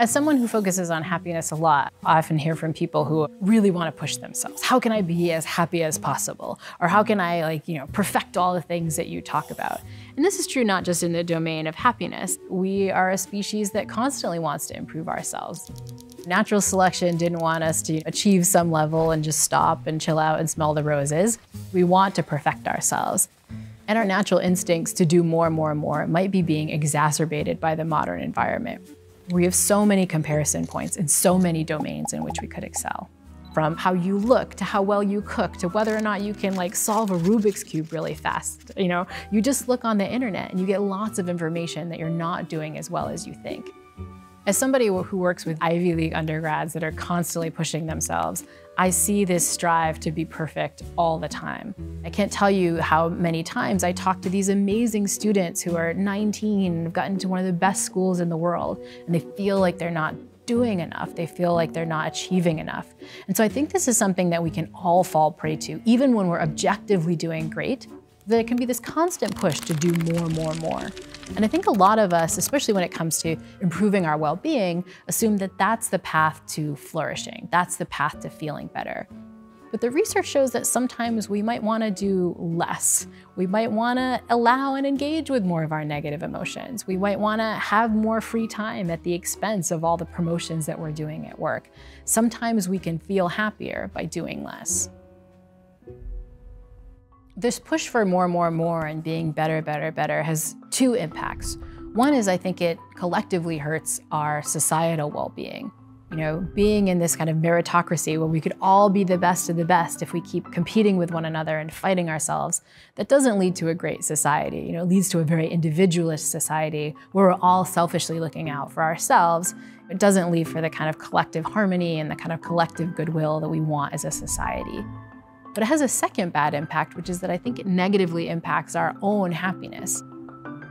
As someone who focuses on happiness a lot, I often hear from people who really want to push themselves. How can I be as happy as possible? Or how can I perfect all the things that you talk about? And this is true not just in the domain of happiness. We are a species that constantly wants to improve ourselves. Natural selection didn't want us to achieve some level and just stop and chill out and smell the roses. We want to perfect ourselves. And our natural instincts to do more and more and more might be being exacerbated by the modern environment. We have so many comparison points in so many domains in which we could excel. From how you look, to how well you cook, to whether or not you can solve a Rubik's Cube really fast. You just look on the internet and you get lots of information that you're not doing as well as you think. As somebody who works with Ivy League undergrads that are constantly pushing themselves, I see this strive to be perfect all the time. I can't tell you how many times I talk to these amazing students who are 19 and have gotten to one of the best schools in the world, and they feel like they're not doing enough. They feel like they're not achieving enough. And so I think this is something that we can all fall prey to, even when we're objectively doing great. There can be this constant push to do more, more, more. And I think a lot of us, especially when it comes to improving our well-being, assume that that's the path to flourishing. That's the path to feeling better. But the research shows that sometimes we might want to do less. We might want to allow and engage with more of our negative emotions. We might want to have more free time at the expense of all the promotions that we're doing at work. Sometimes we can feel happier by doing less. This push for more, more, more and being better, better, better has two impacts. One is I think it collectively hurts our societal well-being. Being in this kind of meritocracy where we could all be the best of the best if we keep competing with one another and fighting ourselves, that doesn't lead to a great society. It leads to a very individualist society where we're all selfishly looking out for ourselves. It doesn't lead for the kind of collective harmony and the kind of collective goodwill that we want as a society. But it has a second bad impact, which is that I think it negatively impacts our own happiness.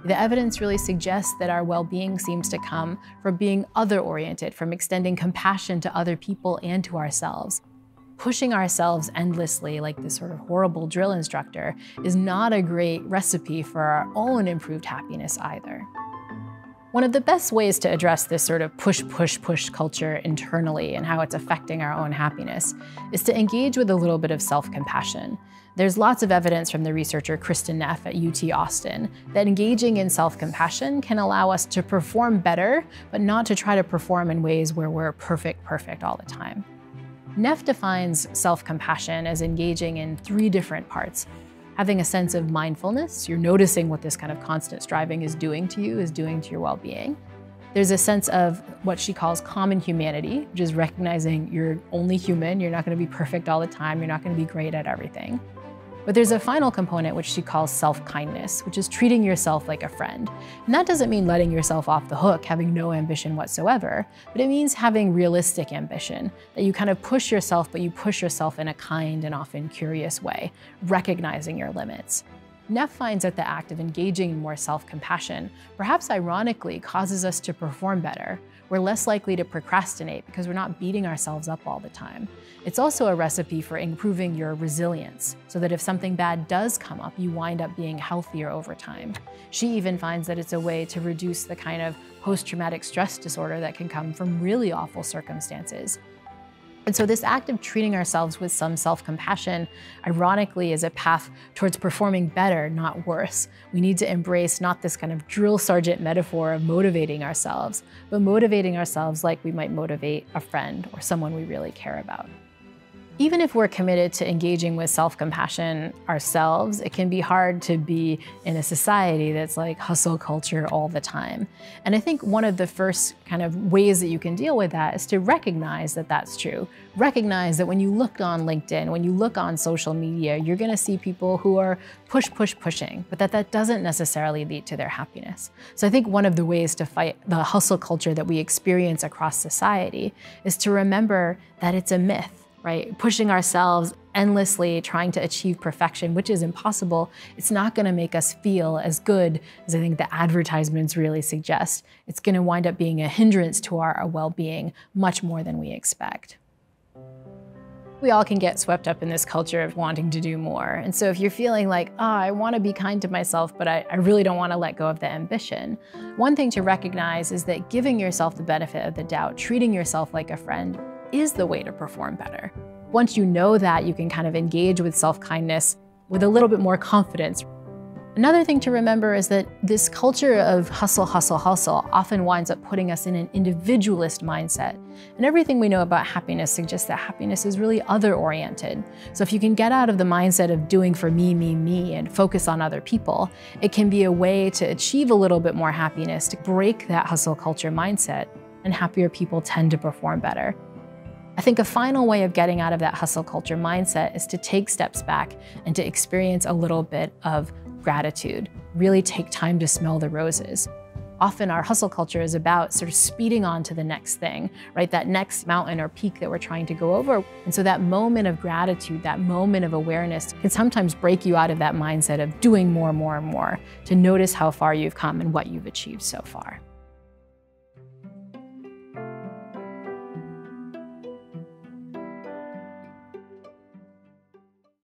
The evidence really suggests that our well-being seems to come from being other-oriented, from extending compassion to other people and to ourselves. Pushing ourselves endlessly like this sort of horrible drill instructor is not a great recipe for our own improved happiness either. One of the best ways to address this sort of push, push, push culture internally and how it's affecting our own happiness is to engage with a little bit of self-compassion. There's lots of evidence from the researcher Kristen Neff at UT Austin that engaging in self-compassion can allow us to perform better, but not to try to perform in ways where we're perfect all the time. Neff defines self-compassion as engaging in three different parts. Having a sense of mindfulness, you're noticing what this kind of constant striving is doing to you, is doing to your well-being. There's a sense of what she calls common humanity, which is recognizing you're only human, you're not going to be perfect all the time, you're not going to be great at everything. But there's a final component which she calls self-kindness, which is treating yourself like a friend. And that doesn't mean letting yourself off the hook, having no ambition whatsoever, but it means having realistic ambition, that you kind of push yourself, but you push yourself in a kind and often curious way, recognizing your limits. Neff finds that the act of engaging in more self-compassion, perhaps ironically, causes us to perform better. We're less likely to procrastinate because we're not beating ourselves up all the time. It's also a recipe for improving your resilience, so that if something bad does come up, you wind up being healthier over time. She even finds that it's a way to reduce the kind of post-traumatic stress disorder that can come from really awful circumstances. And so this act of treating ourselves with some self-compassion, ironically, is a path towards performing better, not worse. We need to embrace not this kind of drill sergeant metaphor of motivating ourselves, but motivating ourselves like we might motivate a friend or someone we really care about. Even if we're committed to engaging with self-compassion ourselves, it can be hard to be in a society that's like hustle culture all the time. And I think one of the first kind of ways that you can deal with that is to recognize that that's true. Recognize that when you look on LinkedIn, when you look on social media, you're gonna see people who are pushing, but that doesn't necessarily lead to their happiness. So I think one of the ways to fight the hustle culture that we experience across society is to remember that it's a myth. Right? Pushing ourselves endlessly, trying to achieve perfection, which is impossible, it's not going to make us feel as good as I think the advertisements really suggest. It's going to wind up being a hindrance to our well-being much more than we expect. We all can get swept up in this culture of wanting to do more. And so if you're feeling like, I want to be kind to myself, but I really don't want to let go of the ambition, one thing to recognize is that giving yourself the benefit of the doubt, treating yourself like a friend, is the way to perform better. Once you know that, you can kind of engage with self-kindness with a little bit more confidence. Another thing to remember is that this culture of hustle, hustle, hustle often winds up putting us in an individualist mindset. And everything we know about happiness suggests that happiness is really other-oriented. So if you can get out of the mindset of doing for me, me, me, and focus on other people, it can be a way to achieve a little bit more happiness, to break that hustle culture mindset, and happier people tend to perform better. I think a final way of getting out of that hustle culture mindset is to take steps back and to experience a little bit of gratitude. Really take time to smell the roses. Often our hustle culture is about sort of speeding on to the next thing, right? That next mountain or peak that we're trying to go over. And so that moment of gratitude, that moment of awareness can sometimes break you out of that mindset of doing more, more, and more, to notice how far you've come and what you've achieved so far.